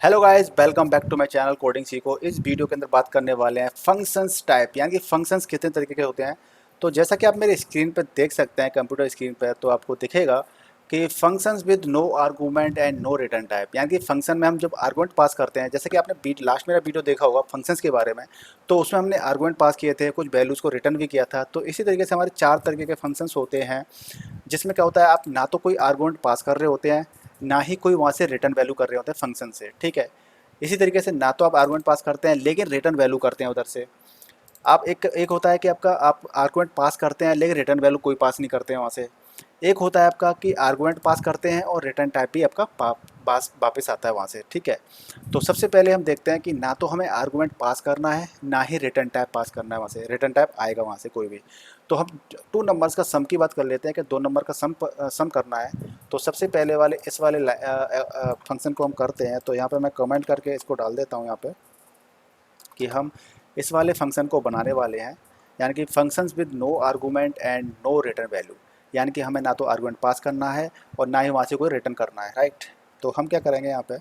Hello guys, welcome back to my channel coding सीखो। इस video के अंदर बात करने वाले हैं फंक्शंस टाइप, यानी कि फंक्शंस कितने तरीके के होते हैं। तो जैसा कि आप मेरे स्क्रीन पर देख सकते हैं, कंप्यूटर स्क्रीन पर, तो आपको दिखेगा कि functions with no argument and no return type, यानी कि फंक्शन में हम जब आर्गूमेंट पास करते हैं, जैसे कि आपने लास्ट मेरा वीडियो देखा होगा फंक्शंस के बारे में, तो उसमें हमने आर्गूमेंट पास किए थे, कुछ वैल्यूज़ को रिटर्न भी किया था। तो इसी तरीके से हमारे 4 तरीके के फंक्शंस होते हैं, जिसमें क्या होता है, आप ना तो कोई आर्गूमेंट पास कर रहे होते हैं, ना ही कोई वहाँ से रिटर्न वैल्यू कर रहे होते हैं फंक्शन से। ठीक है, इसी तरीके से ना तो आप आर्गुमेंट पास करते हैं लेकिन रिटर्न वैल्यू करते हैं उधर से। आप एक एक होता है कि आपका आप आर्गुमेंट पास करते हैं लेकिन रिटर्न वैल्यू कोई पास नहीं करते हैं वहाँ से। एक होता है आपका कि आर्गुमेंट पास करते हैं और रिटर्न टाइप भी आपका पास वापस आता है वहाँ से। ठीक है, तो सबसे पहले हम देखते हैं कि ना तो हमें आर्गुमेंट पास करना है, ना ही रिटर्न टाइप पास करना है वहाँ से। रिटर्न टाइप आएगा वहाँ से कोई भी। तो हम 2 नंबर्स का सम की बात कर लेते हैं कि 2 नंबर का सम करना है। तो सबसे पहले वाले इस वाले फंक्शन को हम करते हैं। तो यहाँ पे मैं कमेंट करके इसको डाल देता हूँ यहाँ पे कि हम इस वाले फंक्शन को बनाने वाले हैं, यानी कि functions with no argument and no return value. यानी कि हमें ना तो आर्गूमेंट पास करना है और ना ही वहाँ से कोई रिटर्न करना है, राइट। तो हम क्या करेंगे यहाँ पे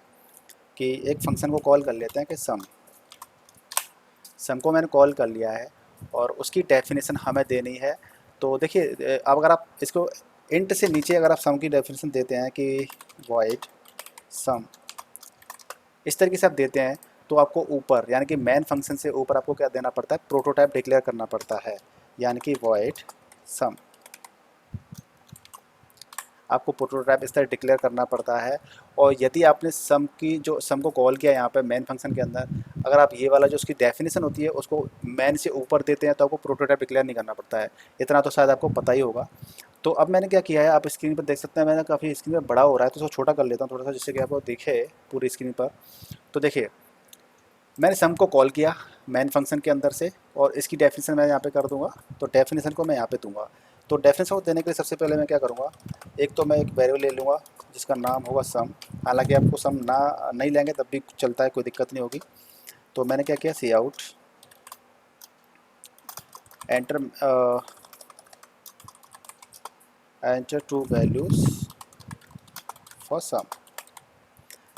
कि एक फंक्शन को कॉल कर लेते हैं कि सम। सम को मैंने कॉल कर लिया है और उसकी डेफिनेशन हमें देनी है। तो देखिए, अब अगर आप इसको इंट से नीचे अगर आप सम की डेफिनेशन देते हैं कि वॉइड सम, इस तरीके से आप देते हैं, तो आपको ऊपर यानी कि मेन फंक्शन से ऊपर आपको क्या देना पड़ता है, प्रोटोटाइप डिक्लेयर करना पड़ता है, यानी कि वॉइड सम। आपको प्रोटोटाइप इस तरह डिक्लेयर करना पड़ता है। और यदि आपने सम को कॉल किया यहाँ पे मेन फंक्शन के अंदर, अगर आप ये वाला जो उसकी डेफिनेशन होती है उसको मेन से ऊपर देते हैं, तो आपको प्रोटोटाइप डिक्लेयर नहीं करना पड़ता है। इतना तो शायद आपको पता ही होगा। तो अब मैंने क्या किया है, आप स्क्रीन पर देख सकते हैं, मैंने काफ़ी स्क्रीन पर बड़ा हो रहा है तो उसको छोटा कर लेता हूँ थोड़ा सा, जिससे कि आपको दिखे पूरी स्क्रीन पर। तो देखिए, मैंने सम को कॉल किया मेन फंक्शन के अंदर से और इसकी डेफिनेशन मैं यहाँ पे कर दूंगा। तो डेफिनेशन को मैं यहाँ पे दूंगा। तो डेफिनेशन को देने के लिए सबसे पहले मैं क्या करूँगा, एक तो मैं एक वेरिएबल ले लूँगा जिसका नाम होगा सम। हालांकि आपको सम ना नहीं लेंगे तब भी चलता है, कोई दिक्कत नहीं होगी। तो मैंने क्या किया, C out enter enter two values for sum.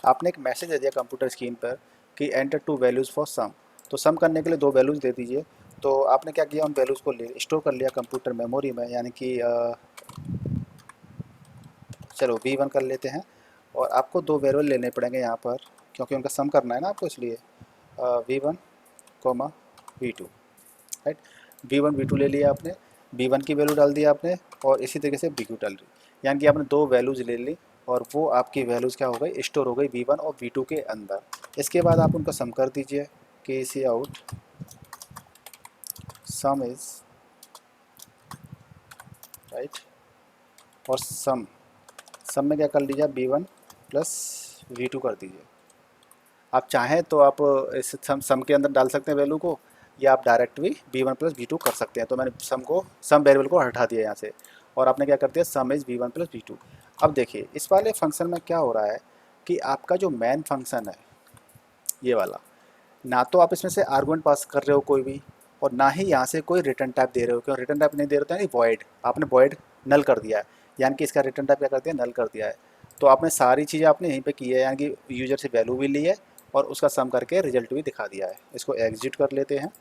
आपने एक मैसेज दे दिया कंप्यूटर स्क्रीन पर कि enter two values for sum. तो सम करने के लिए 2 वैल्यूज़ दे दीजिए। तो आपने क्या किया, उन वैल्यूज़ को ले स्टोर कर लिया कंप्यूटर मेमोरी में, यानी कि चलो V1 कर लेते हैं। और आपको 2 वेरिएबल लेने पड़ेंगे यहाँ पर, क्योंकि उनका सम करना है ना आपको, इसलिए V1 coma V2, right. V1 V2 ले लिया आपने, V1 की वैल्यू डाल दिया आपने, और इसी तरीके से V2 डाल दी। यानी कि आपने 2 वैल्यूज़ ले ली और वो आपकी वैल्यूज़ क्या हो गई, स्टोर हो गई V1 और V2 के अंदर। इसके बाद आप उनका सम कर दीजिए कि सी आउट सम इज़, राइट। और सम सम में क्या कर लीजिए, V1 प्लस V2 कर दीजिए। आप चाहें तो आप इस सम के अंदर डाल सकते हैं वैल्यू को, या आप डायरेक्ट भी V1 प्लस V2 कर सकते हैं। तो मैंने सम वेरिएबल को हटा दिया यहाँ से, और आपने क्या कर दिया, सम इज़ V1 प्लस V2। अब देखिए इस वाले फंक्शन में क्या हो रहा है कि आपका जो मेन फंक्शन है ये वाला, ना तो आप इसमें से आर्गुमेंट पास कर रहे हो कोई भी, और ना ही यहाँ से कोई रिटर्न टाइप दे रहे हो। क्यों रिटर्न टाइप नहीं दे रहे हो, यानी वॉइड, आपने वॉइड नल कर दिया है, यानी कि इसका रिटर्न टाइप क्या कर दिया, नल कर दिया है। तो आपने सारी चीज़ें आपने यहीं पे की है, यानी कि यूजर से वैल्यू भी ली है और उसका सम करके रिजल्ट भी दिखा दिया है। इसको एग्जिट कर लेते हैं।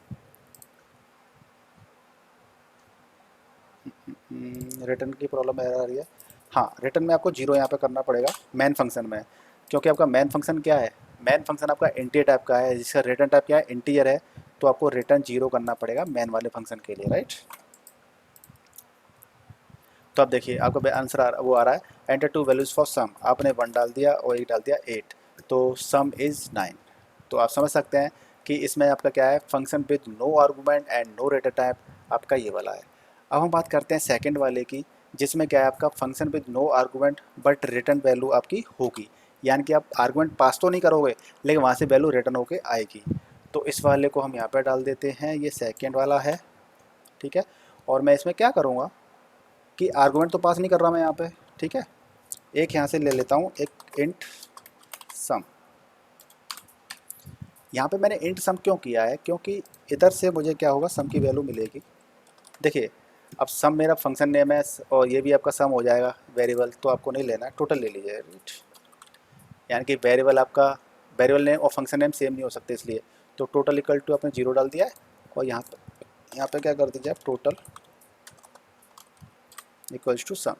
रिटर्न की प्रॉब्लम आ रही है। हाँ, रिटर्न में आपको जीरो यहाँ पे करना पड़ेगा मेन फंक्शन में, क्योंकि आपका मेन फंक्शन क्या है, मेन फंक्शन आपका इंटीजर टाइप का है, जिसका रिटर्न टाइप क्या है, इंटीजर है। तो आपको रिटर्न जीरो करना पड़ेगा मेन वाले फंक्शन के लिए, राइट। तो अब देखिए आपका आंसर वो आ रहा है, enter two values for sum. आपने 1 डाल दिया और एक डाल दिया 8, तो सम इज़ 9। तो आप समझ सकते हैं कि इसमें आपका क्या है, function with no argument and no return type आपका ये वाला है। अब हम बात करते हैं सेकंड वाले की, जिसमें क्या है, आपका function with no argument but return value आपकी होगी। यानी कि आप आर्गूमेंट पास तो नहीं करोगे लेकिन वहाँ से वैल्यू रिटर्न होके आएगी। तो इस वाले को हम यहाँ पर डाल देते हैं, ये सेकेंड वाला है, ठीक है। और मैं इसमें क्या करूँगा कि आर्गूमेंट तो पास नहीं कर रहा मैं यहाँ पे, ठीक है। एक यहाँ से ले लेता हूँ, एक इंट सम। यहाँ पे मैंने इंट सम क्यों किया है, क्योंकि इधर से मुझे क्या होगा, सम की वैल्यू मिलेगी। देखिए, अब सम मेरा फंक्शन नेम है और ये भी आपका सम हो जाएगा वेरिएबल, तो आपको नहीं लेना है, टोटल ले लीजिए, राइट। यानी कि वेरिएबल आपका वेरिएबल नेम और फंक्शन नेम सेम नहीं हो सकते इसलिए। तो टोटल इक्वल टू आपने 0 डाल दिया है और यहाँ पे क्या कर दीजिए आप, टोटल इक्वल्स टू सम,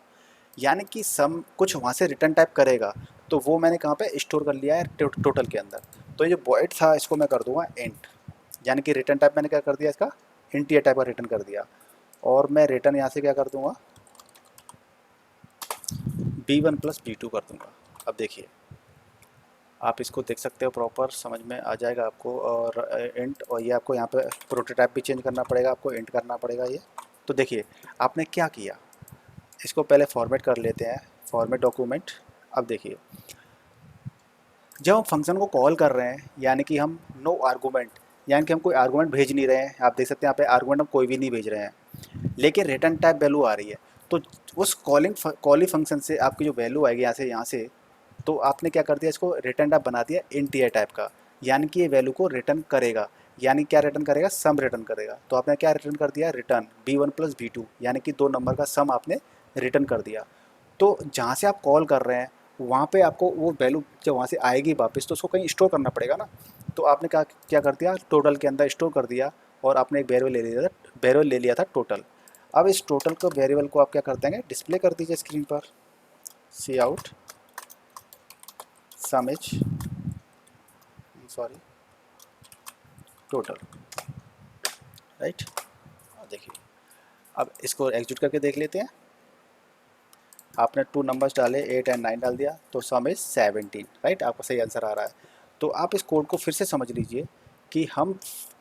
यानी कि सम कुछ वहाँ से रिटर्न टाइप करेगा तो वो मैंने कहाँ पे स्टोर कर लिया है टोटल के अंदर। तो ये जो वॉइड था इसको मैं कर दूंगा इंट, यानी कि रिटर्न टाइप मैंने क्या कर दिया इसका, इंटीजर टाइप का रिटर्न कर दिया। और मैं रिटर्न यहाँ से क्या कर दूंगा, b1 प्लस b2 कर दूंगा। अब देखिए आप इसको देख सकते हो, प्रॉपर समझ में आ जाएगा आपको। और इंट, और ये आपको यहाँ पे प्रोटोटाइप भी चेंज करना पड़ेगा, आपको इंट करना पड़ेगा ये। तो देखिए आपने क्या किया, इसको पहले फॉर्मेट कर लेते हैं, फॉर्मेट डॉक्यूमेंट। अब देखिए जब हम फंक्शन को कॉल कर रहे हैं, यानी कि हम नो आर्गूमेंट, यानी कि हम कोई आर्गूमेंट भेज नहीं रहे हैं, आप देख सकते हैं यहाँ पे आर्गूमेंट हम कोई भी नहीं भेज रहे हैं, लेकिन रिटर्न टाइप वैल्यू आ रही है। तो उस कॉलिंग फंक्शन से आपकी जो वैल्यू आएगी यहाँ से, तो आपने क्या कर दिया, इसको रिटर्न टाइप बना दिया इंटीजर टाइप का, यानी कि ये वैल्यू को रिटर्न करेगा। यानी क्या रिटर्न करेगा, सम रिटर्न करेगा। तो आपने क्या रिटर्न कर दिया, रिटर्न b1 प्लस b2, यानी कि 2 नंबर का सम आपने रिटर्न कर दिया। तो जहाँ से आप कॉल कर रहे हैं वहाँ पे आपको वो वैल्यू जब वहाँ से आएगी वापस तो उसको कहीं स्टोर करना पड़ेगा ना। तो आपने क्या क्या कर दिया, टोटल के अंदर स्टोर कर दिया और आपने एक वेरिएबल ले लिया था टोटल। अब इस टोटल को वेरिएबल को आप क्या कर देंगे, डिस्प्ले कर दीजिए स्क्रीन पर, C out sum is sorry total, right. देखिए अब इसको एग्जीक्यूट करके देख लेते हैं। आपने 2 नंबर्स डाले 8 एंड 9 डाल दिया तो सम इज 17, राइट, आपका सही आंसर आ रहा है। तो आप इस कोड को फिर से समझ लीजिए कि हम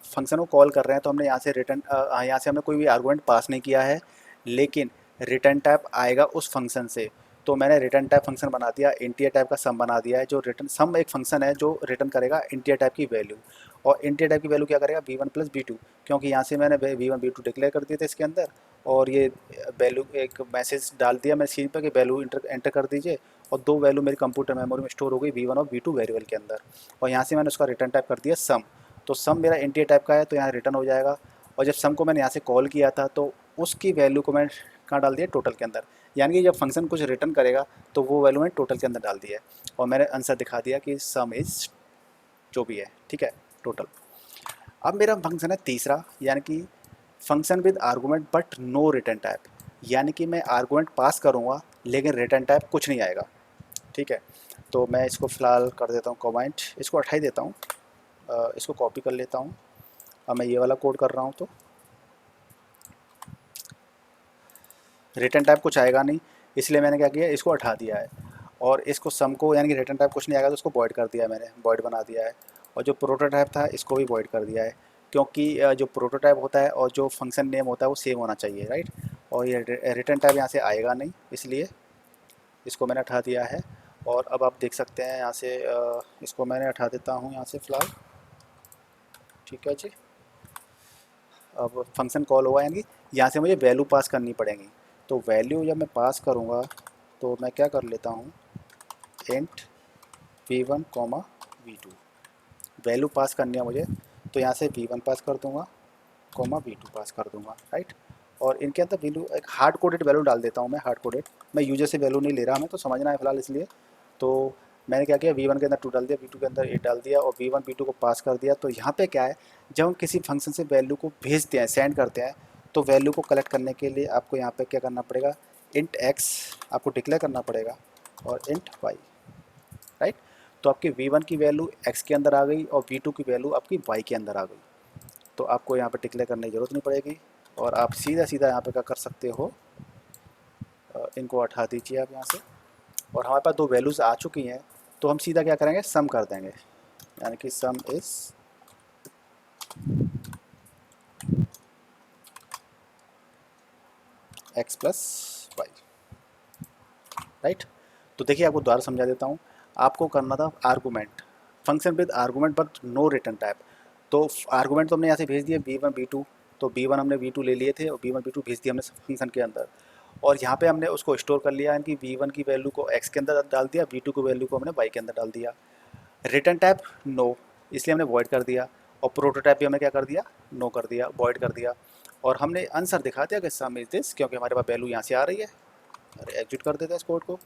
फंक्शन को कॉल कर रहे हैं, तो हमने यहाँ से यहाँ से हमने कोई भी आर्गुमेंट पास नहीं किया है, लेकिन रिटर्न टाइप आएगा उस फंक्शन से। तो मैंने रिटर्न टाइप फंक्शन बना दिया, इंटीजर टाइप का सम बना दिया है। जो रिटर्न सम एक फंक्शन है जो रिटर्न करेगा इंटीजर टाइप की वैल्यू, और इंटीजर टाइप की वैल्यू क्या करेगा, b1 प्लस b2, क्योंकि यहाँ से मैंने b1 b2 डिक्लेयर कर दिए थे इसके अंदर। और ये वैल्यू एक मैसेज डाल दिया मैं स्क्रीन पर कि वैल्यू एंटर कर दीजिए, और 2 वैल्यू मेरी कंप्यूटर मेमोरी में स्टोर हो गई b1 और b2 वेरिएबल के अंदर। और यहाँ से मैंने उसका रिटर्न टाइप कर दिया सम। तो सम मेरा इंटीजर टाइप का है तो यहाँ रिटर्न हो जाएगा। और जब सम को मैंने यहाँ से कॉल किया था तो उसकी वैल्यू को मैं कहाँ डाल दिया, टोटल के अंदर। यानी कि जब फंक्शन कुछ रिटर्न करेगा तो वो वैल्यू मैंने टोटल के अंदर डाल दिया है, और मैंने आंसर दिखा दिया कि सम इज़ जो भी है, ठीक है, टोटल। अब मेरा फंक्शन है तीसरा, यानी कि function with argument but no return type, यानी कि मैं आर्गूमेंट पास करूँगा लेकिन रिटर्न टाइप कुछ नहीं आएगा, ठीक है। तो मैं इसको फ़िलहाल कर देता हूँ कमेंट, इसको हटा ही देता हूँ, इसको कॉपी कर लेता हूँ। अब मैं ये वाला कोड कर रहा हूँ तो रिटर्न टाइप कुछ आएगा नहीं, इसलिए मैंने क्या किया, इसको हटा दिया है। और इसको सम को, यानी कि रिटर्न टाइप कुछ नहीं आएगा तो उसको वॉइड कर दिया है मैंने, वॉइड बना दिया है। और जो प्रोटोटाइप था इसको भी वॉइड कर दिया है, क्योंकि जो प्रोटोटाइप होता है और जो फंक्शन नेम होता है वो सेम होना चाहिए, राइट। और ये रिटर्न टाइप यहाँ से आएगा नहीं, इसलिए इसको मैंने हटा दिया है। और अब आप देख सकते हैं यहाँ से इसको मैंने हटा देता हूँ यहाँ से फ़िलहाल, ठीक है जी। अब फंक्शन कॉल हुआ, यानी यहाँ से मुझे वैल्यू पास करनी पड़ेगी। तो वैल्यू जब मैं पास करूँगा तो मैं क्या कर लेता हूँ, int v1 v2 value pass करनी है मुझे। तो यहाँ से v1 पास कर दूँगा, v2 पास कर दूँगा, राइट। और इनके अंदर वैल्यू एक हार्ड कोडेड वैल्यू डाल देता हूँ मैं, हार्ड कोडेड। मैं यूजर से वैल्यू नहीं ले रहा, मैं तो समझना है फिलहाल इसलिए। तो मैंने क्या किया, v1 के अंदर 2 डाल दिया, v2 के अंदर 8 डाल दिया, और v1 v2 को पास कर दिया। तो यहाँ पे क्या है, जब हम किसी फंक्शन से वैल्यू को भेजते हैं, सेंड करते हैं, तो वैल्यू को कलेक्ट करने के लिए आपको यहाँ पे क्या करना पड़ेगा, इंट x आपको डिक्लेयर करना पड़ेगा और इंट y, राइट। तो आपकी v1 की वैल्यू x के अंदर आ गई और v2 की वैल्यू आपकी y के अंदर आ गई। तो आपको यहाँ पे डिक्लेयर करने की ज़रूरत नहीं पड़ेगी, और आप सीधा सीधा यहाँ पे क्या कर सकते हो, इनको हटा दीजिए आप यहाँ से। और हमारे पास 2 वैल्यूज़ आ चुकी हैं, तो हम सीधा क्या करेंगे, सम कर देंगे, यानी कि sum is x plus Y, right. तो देखिए आपको दोबारा समझा देता हूँ। आपको करना था argument, function with argument but no return type. तो आर्गूमेंट तो हमने यहाँ से भेज दिया b1 b2, तो b1 हमने v2 ले लिए थे और b1 b2 भेज दिया हमने फंक्शन के अंदर। और यहाँ पे हमने उसको स्टोर कर लिया, यानी कि v1 की वैल्यू को x के अंदर डाल दिया, v2 की वैल्यू को हमने y के अंदर डाल दिया। रिटर्न टाइप नो, इसलिए हमने वॉइड कर दिया। और प्रोटोटाइप भी हमने क्या कर दिया, नो कर दिया, वॉइड कर दिया। और हमने आंसर दिखा दिया कि सम इज दिस, क्योंकि हमारे पास वैल्यू यहाँ से आ रही है। अरे एग्जिट कर देते हैं इस कोड को,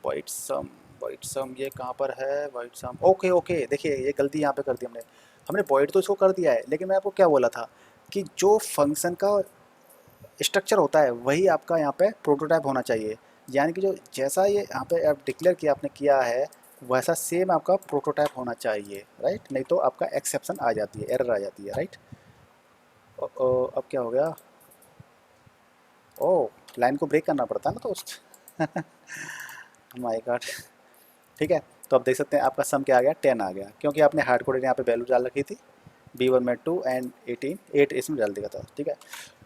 वॉइड सम, वाइट सम ये कहाँ पर है, वाइट सम, ओके ओके, देखिए ये गलती यहाँ पे कर दी हमने। हमने वॉइड तो इसको कर दिया है, लेकिन मैं आपको क्या बोला था कि जो फंक्शन का स्ट्रक्चर होता है वही आपका यहाँ पे प्रोटोटाइप होना चाहिए। यानी कि जो जैसा ये यहाँ पे आप डिक्लेयर किया, आपने किया है, वैसा सेम आपका प्रोटोटाइप होना चाहिए, राइट? नहीं तो आपका एक्सेप्शन आ जाती है, एरर आ जाती है, राइट? अब क्या हो गया? ओह, लाइन को ब्रेक करना पड़ता है ना दोस्त। My God. ठीक है, तो आप देख सकते हैं आपका सम क्या आ गया, 10 आ गया, क्योंकि आपने हार्ड कोडेड यहाँ पे वैल्यू डाल रखी थी, B1 में 2 एंड 18 8 इसमें डाल दिया था। ठीक है,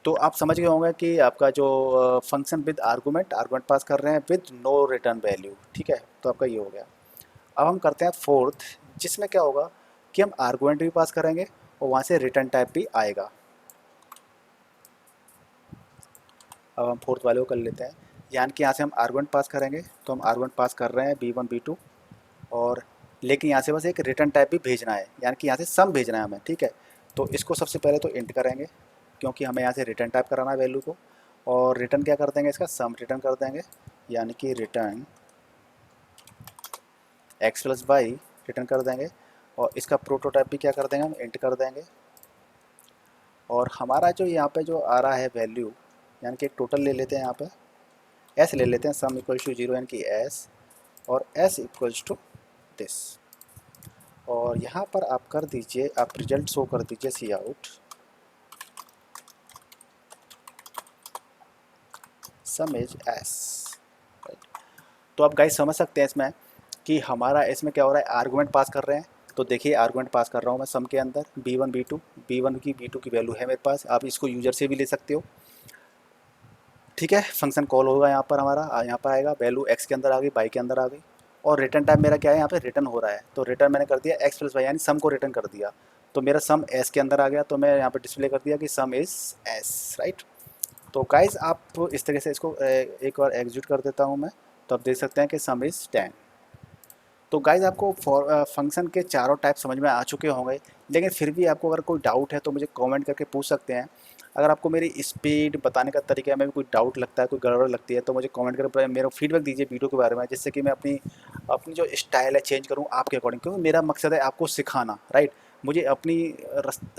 तो आप समझ गए होंगे कि आपका जो फंक्शन विद आर्गूमेंट आर्गूमेंट पास कर रहे हैं विद नो रिटर्न वैल्यू। ठीक है, तो आपका ये हो गया। अब हम करते हैं फोर्थ, जिसमें क्या होगा कि हम आर्गूमेंट भी पास करेंगे और वहाँ से रिटर्न टाइप भी आएगा। अब हम फोर्थ वाले को कर लेते हैं, यानी कि यहाँ से हम आर्गूमेंट पास करेंगे, तो हम आर्गूमेंट पास कर रहे हैं B1 B2, और लेकिन यहाँ से बस एक रिटर्न टाइप भी भेजना है, यानी कि यहाँ से सम भेजना है हमें। ठीक है, तो इसको सबसे पहले तो इंट करेंगे, क्योंकि हमें यहाँ से रिटर्न टाइप कराना है वैल्यू को, और रिटर्न क्या कर देंगे, इसका सम रिटर्न कर देंगे, यानी कि return X plus Y return कर देंगे, और इसका प्रोटोटाइप भी क्या कर देंगे, हम इंट कर देंगे। और हमारा जो यहाँ पे जो आ रहा है वैल्यू, यानी कि एक टोटल ले लेते हैं, यहाँ पे एस ले लेते हैं, सम इक्वल्स टू 0 यानी कि एस, और एस इक्वल्स टू दिस, और यहाँ पर आप कर दीजिए, आप रिजल्ट शो कर दीजिए सी आउट सम इज एस। तो आप गाइस समझ सकते हैं इसमें कि हमारा इसमें क्या हो रहा है, आर्गूमेंट पास कर रहे हैं। तो देखिए आर्गूमेंट पास कर रहा हूँ मैं सम के अंदर, B1 B2, B1 की B2 की वैल्यू है मेरे पास, आप इसको यूजर से भी ले सकते हो। ठीक है, फंक्शन कॉल होगा यहाँ पर हमारा, यहाँ पर आएगा वैल्यू एक्स के अंदर आ गई, वाई के अंदर आ गई, और रिटर्न टाइप मेरा क्या है, यहाँ पे रिटर्न हो रहा है, तो रिटर्न मैंने कर दिया एक्स प्लस वाई, यानी सम को रिटर्न कर दिया, तो मेरा सम एस के अंदर आ गया, तो मैं यहाँ पे डिस्प्ले कर दिया कि सम इज़ एस, राइट? तो गाइज आप इस तरह से इसको एक और एग्जीक्यूट कर देता हूँ मैं, तो आप देख सकते हैं कि सम इज़ 10। तो गाइज आपको फंक्शन के चारों टाइप समझ में आ चुके होंगे, लेकिन फिर भी आपको अगर कोई डाउट है तो मुझे कमेंट करके पूछ सकते हैं। अगर आपको मेरी स्पीड बताने का तरीका में भी कोई डाउट लगता है, कोई गड़बड़ लगती है, तो मुझे कमेंट करके मेरा फीडबैक दीजिए वीडियो के बारे में, जिससे कि मैं अपनी अपनी जो स्टाइल है चेंज करूँ आपके अकॉर्डिंग, क्योंकि मेरा मकसद है आपको सिखाना, राइट? मुझे अपनी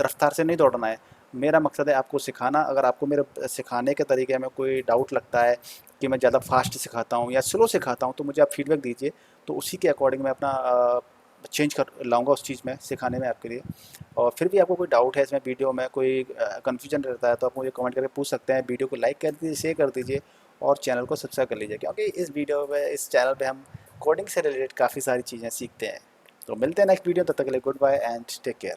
रफ्तार से नहीं दौड़ना है, मेरा मकसद है आपको सिखाना। अगर आपको मेरे सिखाने के तरीके में कोई डाउट लगता है कि मैं ज़्यादा फास्ट सिखाता हूँ या स्लो सिखाता हूँ, तो मुझे आप फीडबैक दीजिए, तो उसी के अकॉर्डिंग मैं अपना चेंज कर लाऊंगा उस चीज़ में सिखाने में आपके लिए। और फिर भी आपको कोई डाउट है इसमें वीडियो में, कोई कन्फ्यूजन रहता है, तो आप मुझे कमेंट करके पूछ सकते हैं। वीडियो को लाइक कर दीजिए, शेयर कर दीजिए, और चैनल को सब्सक्राइब कर लीजिए, क्योंकि इस वीडियो में, इस चैनल पे हम कोडिंग से रिलेटेड काफ़ी सारी चीज़ें सीखते हैं। तो मिलते हैं नेक्स्ट वीडियो, तब तक के लिए goodbye and take care.